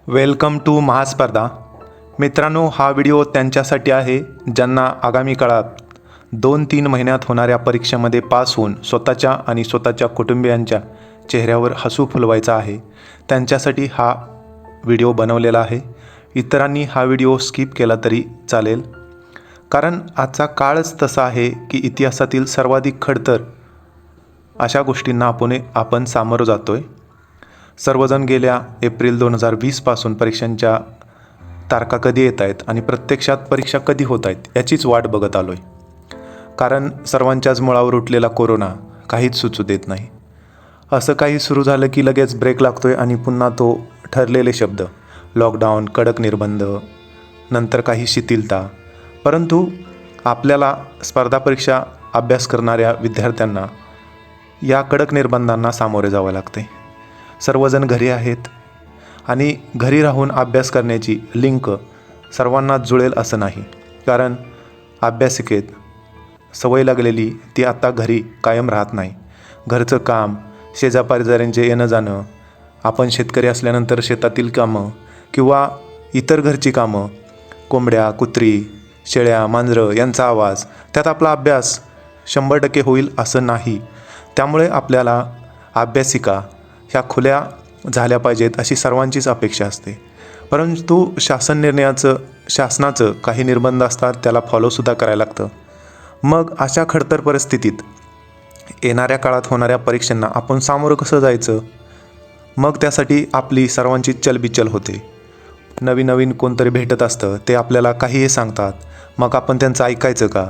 Welcome to महास्पर्धा. मित्रांनो, हा video त्यांच्यासाठी आहे ज्यांना आगामी काळात 2-3 महिन्यात होणाऱ्या परीक्षेमध्ये पास होऊन स्वतःच्या आणि स्वतःच्या कुटुंबियांच्या चेहऱ्यावर हसू फुलवायचा आहे. त्यांच्यासाठी हा व्हिडिओ बनवलेला आहे. इतरांनी हा व्हिडिओ स्किप केला तरी चालेल, कारण आजचा काळच तसा आहे की इतिहासातील सर्वाधिक खडतर अशा गोष्टींना आपण सामोरं जातो आहे. सर्वजण गेल्या एप्रिल 2020 पासून परीक्षांच्या तारखा कधी येत आहेत आणि प्रत्यक्षात परीक्षा कधी होत आहेत याचीच वाट बघत आलो आहे. कारण सर्वांच्याच मुळावर उठलेला कोरोना काहीच सुचू देत नाही. असं काही सुरू झालं की लगेच ब्रेक लागतो आहे आणि पुन्हा तो ठरलेले शब्द लॉकडाऊन, कडक निर्बंध, नंतर काही शिथिलता. परंतु आपल्याला स्पर्धा परीक्षा अभ्यास करणाऱ्या विद्यार्थ्यांना या कडक निर्बंधांना सामोरे जावं लागते. सर्वजण घरी आहेत आणि घरी राहून अभ्यास करण्याची लिंक सर्वांनाच जुळेल असं नाही, कारण अभ्यासिकेत सवय लागलेली ती आता घरी कायम राहत नाही. घरचं काम, शेजापाजाऱ्यांचे येणं जाणं, आपण शेतकरी असल्यानंतर शेतातील कामं किंवा इतर घरची कामं, कोंबड्या, कुत्री, शेळ्या, मांजरं यांचा आवाज, त्यात आपला अभ्यास 100% होईल असं नाही. त्यामुळे आपल्याला अभ्यासिका ह्या खुल्या झाल्या पाहिजेत अशी सर्वांचीच अपेक्षा असते. परंतु शासनाचं काही निर्बंध असतात, त्याला फॉलोसुद्धा करायला लागतं. मग अशा खडतर परिस्थितीत येणाऱ्या काळात होणाऱ्या परीक्षांना आपण सामोरं कसं जायचं? मग त्यासाठी आपली सर्वांची चलबिचल होते. नवीन कोणतरी भेटत असतं, ते आपल्याला काहीही सांगतात. मग आपण त्यांचं ऐकायचं का?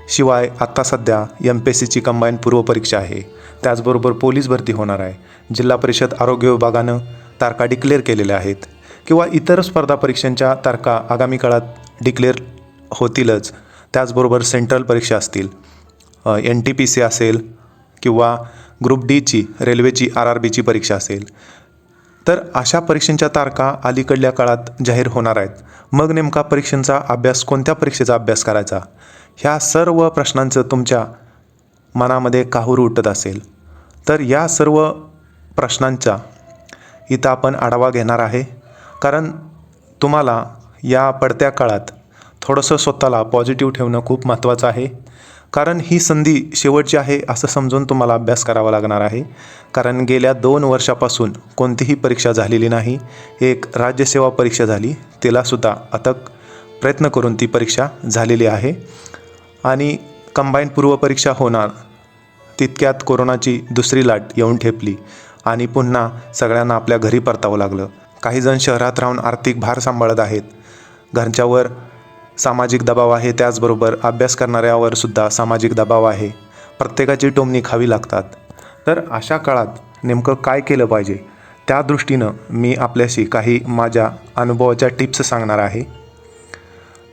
शिवाय आत्ता सध्या MPSCची कंबाईन पूर्वपरीक्षा आहे, त्याचबरोबर पोलीस भरती होणार आहे. जिल्हा परिषद आरोग्य विभागानं तारखा डिक्लेअर केलेल्या आहेत किंवा इतर स्पर्धा परीक्षांच्या तारखा आगामी काळात डिक्लेअर होतीलच. त्याचबरोबर सेंट्रल परीक्षा असतील, NTPC असेल किंवा ग्रुप Dची रेल्वेची RRBची परीक्षा असेल, तर अशा परीक्षांच्या तारखा अलीकडल्या काळात जाहीर होणार आहेत. मग नेमका परीक्षांचा अभ्यास, कोणत्या परीक्षेचा अभ्यास करायचा, ह्या सर्व प्रश्नांचं तुमच्या मनामध्ये काहूर उठत असेल तर या सर्व प्रश्नांचा इथं आपण आढावा घेणार आहे. कारण तुम्हाला या पडत्या काळात थोडंसं स्वतःला पॉझिटिव्ह ठेवणं खूप महत्त्वाचं आहे. कारण ही संधी शेवटची आहे असं समजून तुम्हाला अभ्यास करावा लागणार आहे. कारण गेल्या 2 वर्षापासून कोणतीही परीक्षा झालेली नाही. एक राज्यसेवा परीक्षा झाली, तिलासुद्धा अथक प्रयत्न करून ती परीक्षा झालेली आहे. आणि कंबाईन पूर्वपरीक्षा होणार तितक्यात कोरोनाची दुसरी लाट येऊन ठेपली आणि पुन्हा सगळ्यांना आपल्या घरी परतावं लागलं. काहीजण शहरात राहून आर्थिक भार सांभाळत आहेत. घरच्यावर सामाजिक दबाव आहे, त्याचबरोबर अभ्यास करणाऱ्यावर सुद्धा सामाजिक दबाव आहे. प्रत्येकाची टोमणी खावी लागतात. तर अशा काळात नेमकं काय केलं पाहिजे, त्या दृष्टीनं मी आपल्याशी काही माझ्या अनुभवाच्या टिप्स सांगणार आहे.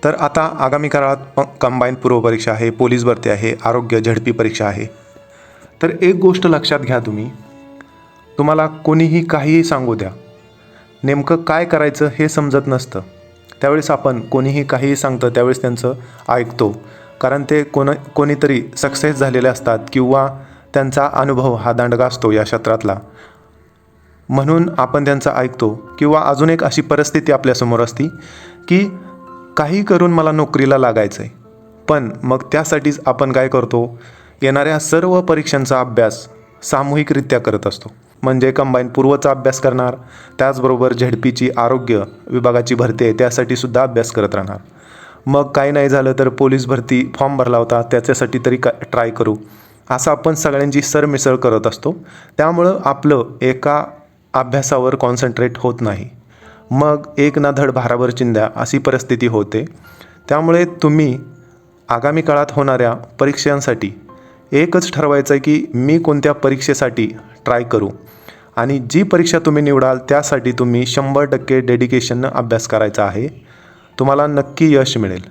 तर आता आगामी काळात कंबाईन पूर्वपरीक्षा आहे, पोलीस भरती आहे, आरोग्य झडपी परीक्षा आहे. तर एक गोष्ट लक्षात घ्या, तुम्हाला कोणीही काहीही सांगू द्या, नेमकं काय करायचं हे समजत नसतं. त्यावेळेस आपण कोणीही काहीही सांगतं त्यावेळेस त्यांचं ऐकतो, कारण ते कोणीतरी सक्सेस झालेले असतात किंवा त्यांचा अनुभव हा दांडगा असतो या क्षेत्रातला, म्हणून आपण त्यांचं ऐकतो. किंवा अजून एक अशी परिस्थिती आपल्यासमोर असती की काही करून मला नोकरीला लागायचं आहे, पण मग त्यासाठीच आपण काय करतो, येणाऱ्या सर्व परीक्षांचा अभ्यास सामूहिकरित्या करत असतो. म्हणजे कंबाईन पूर्वचा अभ्यास करणार, त्याचबरोबर झडपीची आरोग्य विभागाची भरती आहे त्यासाठी सुद्धा अभ्यास करत राहणार. मग काही नाही झालं तर पोलीस भरती फॉर्म भरला होता त्याच्यासाठी तरी ट्राय करू, असं आपण सगळ्यांची सरमिसळ करत असतो. त्यामुळं आपलं एका अभ्यासावर कॉन्सन्ट्रेट होत नाही. मग एक ना धड भाराभर चिंध्या अशी परिस्थिती होते. त्यामुळे तुम्ही आगामी काळात होणाऱ्या परीक्षांसाठी एकच ठरवायचं आहे की मी कोणत्या परीक्षेसाठी ट्राय करू, आणि जी परीक्षा तुम्ही निवडाल त्यासाठी तुम्ही 100% डेडिकेशननं अभ्यास करायचा आहे. तुम्हाला नक्की यश मिळेल.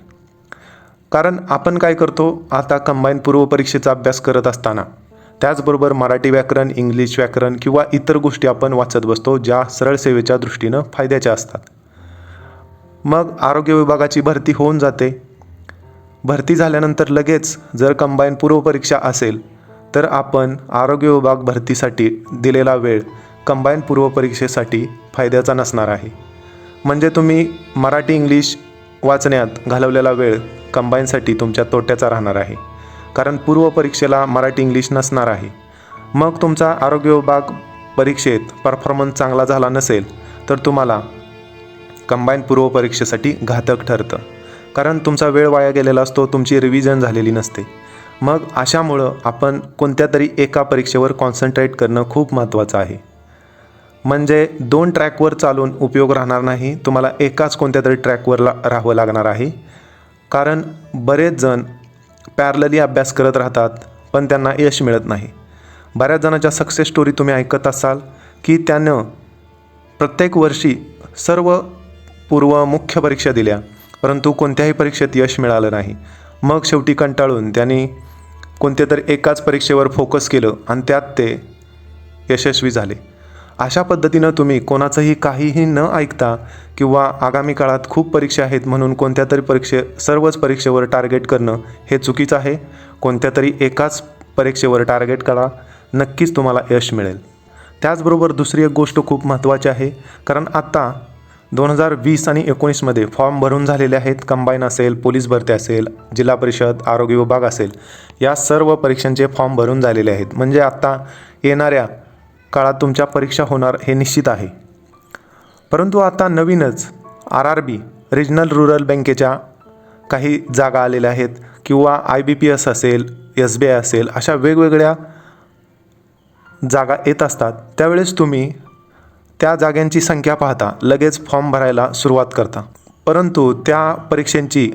कारण आपण काय करतो, आता कंबाईन पूर्वपरीक्षेचा अभ्यास करत असताना त्याचबरोबर मराठी व्याकरण, इंग्लिश व्याकरण किंवा इतर गोष्टी आपण वाचत बसतो ज्या सरळ सेवेच्या दृष्टीनं फायद्याच्या असतात. मग आरोग्य विभागाची भरती होऊन जाते. भरती झाल्यानंतर लगेच जर कंबाईन पूर्वपरीक्षा असेल तर आपण आरोग्य विभाग भरतीसाठी दिलेला वेळ कंबाईन पूर्वपरीक्षेसाठी फायद्याचा नसणार आहे. म्हणजे तुम्ही मराठी इंग्लिश वाचण्यात घालवलेला वेळ कंबाईनसाठी तुमच्या तोट्याचा राहणार आहे, कारण पूर्व परीक्षेला मराठी इंग्लिश नसणार आहे. मग तुमचा आरोग्य विभाग परीक्षेत परफॉर्मन्स चांगला झाला नसेल तर तुम्हाला कंबाईन पूर्व परीक्षेसाठी घातक ठरतं, कारण तुमचा वेळ वाया गेलेला असतो, तुमची रिव्हिजन झालेली नसते. मग अशामुळं आपण कोणत्या तरी एका परीक्षेवर कॉन्सन्ट्रेट करणं खूप महत्त्वाचं आहे. म्हणजे 2 ट्रॅकवर चालून उपयोग राहणार नाही, तुम्हाला एकाच कोणत्या तरी ट्रॅकवर राहावं लागणार आहे. कारण बरेच जण पॅरलली अभ्यास करत राहतात पण त्यांना यश मिळत नाही. बऱ्याच जणांच्या सक्सेस स्टोरी तुम्ही ऐकत असाल की त्यानं प्रत्येक वर्षी सर्व पूर्व मुख्य परीक्षा दिल्या परंतु कोणत्याही परीक्षेत यश मिळालं नाही. मग शेवटी कंटाळून त्यांनी कोणत्या तरी एकाच परीक्षेवर फोकस केलं आणि त्यात ते यशस्वी झाले. अशा पद्धतीनं तुम्ही कोणाचंही काहीही न ऐकता किंवा आगामी काळात खूप परीक्षा आहेत म्हणून कोणत्या तरी सर्वच परीक्षेवर टार्गेट करणं हे चुकीचं आहे. कोणत्या तरी एकाच परीक्षेवर टार्गेट करा, नक्कीच तुम्हाला यश मिळेल. त्याचबरोबर दुसरी एक गोष्ट खूप महत्त्वाची आहे, कारण आता 2020 आणि 19मध्ये फॉर्म भरून झालेले आहेत. कंबाईन असेल, पोलीस भरती असेल, जिल्हा परिषद, आरोग्य विभाग असेल, या सर्व परीक्षांचे फॉर्म भरून झालेले आहेत. म्हणजे आता येणाऱ्या काळात तुमच्या परीक्षा होणार हे निश्चित आहे. परंतु आता नवीनच RRB रिजनल रुरल बँकेच्या काही जागा आलेल्या आहेत किंवा IBPS असेल, SBI असेल, अशा वेगवेगळ्या जागा येत असतात. त्यावेळेस तुम्ही त्या जागांची संख्या पाहता लगेच फॉर्म भरायला सुरुवात करता. परंतु त्या परीक्षांची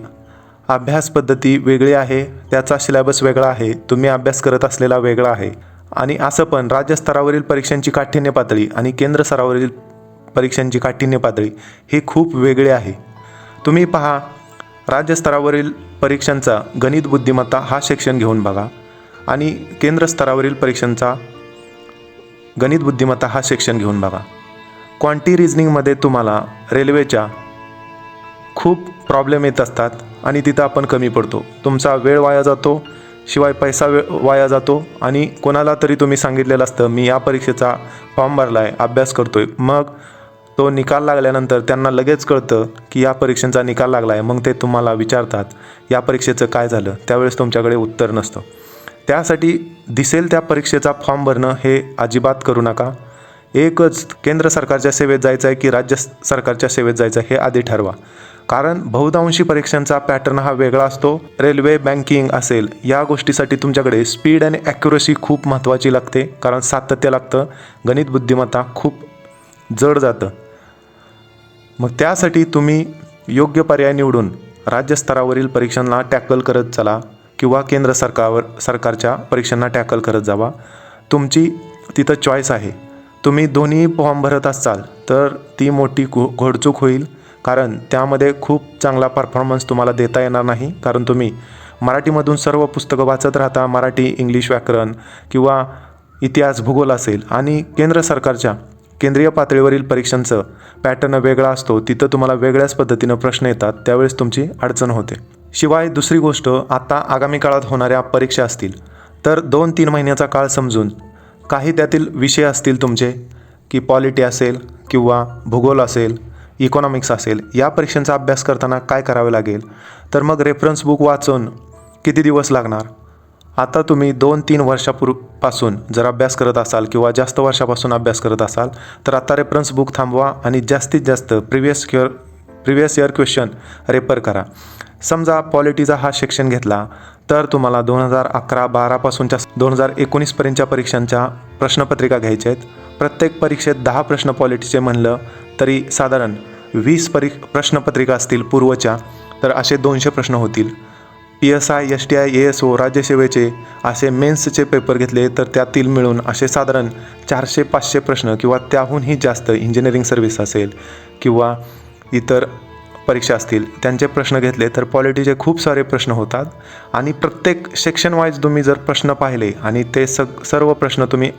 अभ्यास पद्धती वेगळी आहे, त्याचा सिलेबस वेगळा आहे, तुम्ही अभ्यास करत असलेला वेगळा आहे. आणि असं पण राज्यस्तरावरील परीक्षांची काठिण्य पातळी आणि केंद्र स्तरावरील परीक्षांची काठिण्य पातळी हे खूप वेगळे आहे. तुम्ही पहा, राज्यस्तरावरील परीक्षांचा गणित बुद्धिमत्ता हा सेक्शन घेऊन बघा आणि केंद्र स्तरावरील परीक्षांचा गणित बुद्धिमत्ता हा सेक्शन घेऊन बघा. क्वांटी रिजनिंगमध्ये तुम्हाला रेल्वेच्या खूप प्रॉब्लेम येत असतात आणि तिथं आपण कमी पडतो. तुमचा वेळ वाया जातो, शिवाय पैसा वाया जातो. आणि कोणाला तरी तुम्ही सांगितलेलं असतं मी या परीक्षेचा फॉर्म भरला आहे, अभ्यास करतो आहे, मग तो निकाल लागल्यानंतर त्यांना लगेच कळतं की या परीक्षेचा निकाल लागला आहे. मग ते तुम्हाला विचारतात या परीक्षेचं काय झालं, त्यावेळेस तुमच्याकडे उत्तर नसतं. त्यासाठी दिसेल त्या परीक्षेचा फॉर्म भरणं हे अजिबात करू नका. एकच केंद्र सरकारच्या सेवेत जायचं आहे की राज्य सरकारच्या सेवेत जायचं आहे हे आधी ठरवा. कारण बहुतांशी परीक्षांचा पॅटर्न हा वेगळा असतो. रेल्वे, बँकिंग असेल, या गोष्टीसाठी तुमच्याकडे स्पीड आणि ॲक्युरसी खूप महत्त्वाची लागते, कारण सातत्य लागतं. गणित बुद्धिमत्ता खूप जड जातं. मग त्यासाठी तुम्ही योग्य पर्याय निवडून राज्यस्तरावरील परीक्षांना टॅकल करत चला किंवा केंद्र सरकारच्या परीक्षांना टॅकल करत जावा. तुमची तिथं चॉईस आहे. तुम्ही दोन्ही फॉर्म भरत असाल तर ती मोठी घोडचूक होईल, कारण त्यामध्ये खूप चांगला परफॉर्मन्स तुम्हाला देता येणार नाही. कारण तुम्ही मराठीमधून सर्व पुस्तकं वाचत राहता, मराठी, इंग्लिश व्याकरण किंवा इतिहास, भूगोल असेल, आणि केंद्र सरकारच्या केंद्रीय पातळीवरील परीक्षांचं पॅटर्न वेगळा असतो, तिथं तुम्हाला वेगळ्याच पद्धतीनं प्रश्न येतात, त्यावेळेस तुमची अडचण होते. शिवाय दुसरी गोष्ट, आता आगामी काळात होणाऱ्या परीक्षा असतील तर 2-3 महिन्याचा काळ समजून काही त्यातील विषय असतील तुमचे की पॉलिटी असेल किंवा भूगोल असेल, इकॉनॉमिक्स असेल, या परीक्षांचा अभ्यास करताना काय करावे लागेल, तर मग रेफरन्स बुक वाचून किती दिवस लागणार. आता तुम्ही 2-3 वर्षापासून जर अभ्यास करत असाल किंवा जास्त वर्षापासून अभ्यास करत असाल तर आता रेफरन्स बुक थांबवा आणि जास्तीत जास्त प्रिवियस इयर क्वेश्चन रेफर करा. समजा पॉलिटीचा हा सेक्शन घेतला तर तुम्हाला 2011-12 पासूनच्या 2019 पर्यंतच्या परीक्षांच्या प्रश्नपत्रिका घ्यायच्या आहेत. प्रत्येक परीक्षेत 10 प्रश्न पॉलिटीचे म्हणलं तरी साधारण 20 प्रश्नपत्रिका असतील पूर्वच्या, तर असे 200 प्रश्न होतील. PSI, STI, ASO, राज्यसेवेचे असे मेन्सचे पेपर घेतले तर त्यातील मिळून असे साधारण 400-500 प्रश्न किंवा त्याहूनही जास्त इंजिनिअरिंग सर्व्हिस असेल किंवा इतर परीक्षा असतील त्यांचे प्रश्न घेतले तर पॉलिटीचे खूप सारे प्रश्न होतात. आणि प्रत्येक सेक्शन वाईज तुम्ही जर प्रश्न पाहिले आणि ते सर्व प्रश्न तुम्ही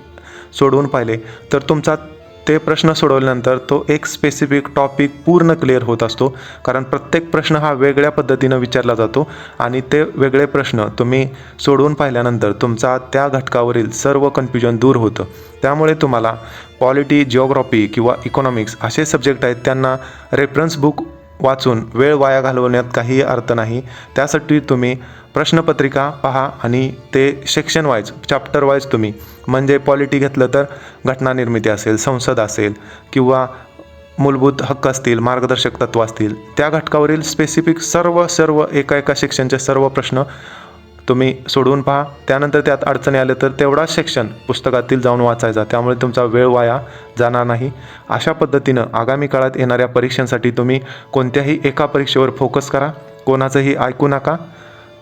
सोडवून पाहिले तर तुमचा ते प्रश्न सोडवल्यानंतर तो एक स्पेसिफिक टॉपिक पूर्ण क्लिअर होत असतो, कारण प्रत्येक प्रश्न हा वेगळ्या पद्धतीनं विचारला जातो आणि ते वेगळे प्रश्न तुम्ही सोडवून पाहिल्यानंतर तुमचा त्या घटकावरील सर्व कन्फ्युजन दूर होतं. त्यामुळे तुम्हाला पॉलिटी, जिओग्राफी किंवा इकॉनॉमिक्स असे सब्जेक्ट आहेत त्यांना रेफरन्स बुक वाचून वेळ वाया घालवण्यात काहीही अर्थ नाही. त्यासाठी तुम्ही प्रश्नपत्रिका पहा आणि ते सेक्शन वाईज, चॅप्टर वाईज तुम्ही, म्हणजे पॉलिटी घेतलं तर घटना निर्मिती असेल, संसद असेल किंवा मूलभूत हक्क असतील, मार्गदर्शक तत्त्व असतील, त्या घटकावरील स्पेसिफिक सर्व एका सेक्शनचे सर्व प्रश्न तुम्ही सोडवून पहा. त्यानंतर त्यात अडचणी आल्या तर तेवढाच सेक्शन पुस्तकातील जाऊन वाचायचा, त्यामुळे तुमचा वेळ वाया जाणार नाही. अशा पद्धतीनं आगामी काळात येणाऱ्या परीक्षांसाठी तुम्ही कोणत्याही एका परीक्षेवर फोकस करा, कोणाचंही ऐकू नका,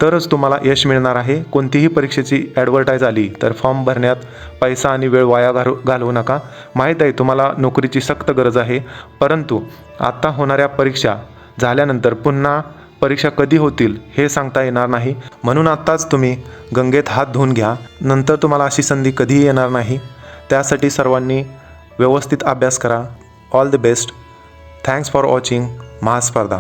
तरच तुम्हाला यश मिळणार आहे. कोणतीही परीक्षेची ॲडव्हर्टाईज आली तर फॉर्म भरण्यात पैसा आणि वेळ वाया घालवू नका. माहीत आहे तुम्हाला नोकरीची सक्त गरज आहे, परंतु आता होणाऱ्या परीक्षा झाल्यानंतर पुन्हा परीक्षा कधी होतील हे सांगता येणार नाही. म्हणून आत्ताच तुम्ही गंगेत हात धुवून घ्या, नंतर तुम्हाला अशी संधी कधीही येणार नाही. त्यासाठी सर्वांनी व्यवस्थित अभ्यास करा. All the best. Thanks for watching महास्पर्धा.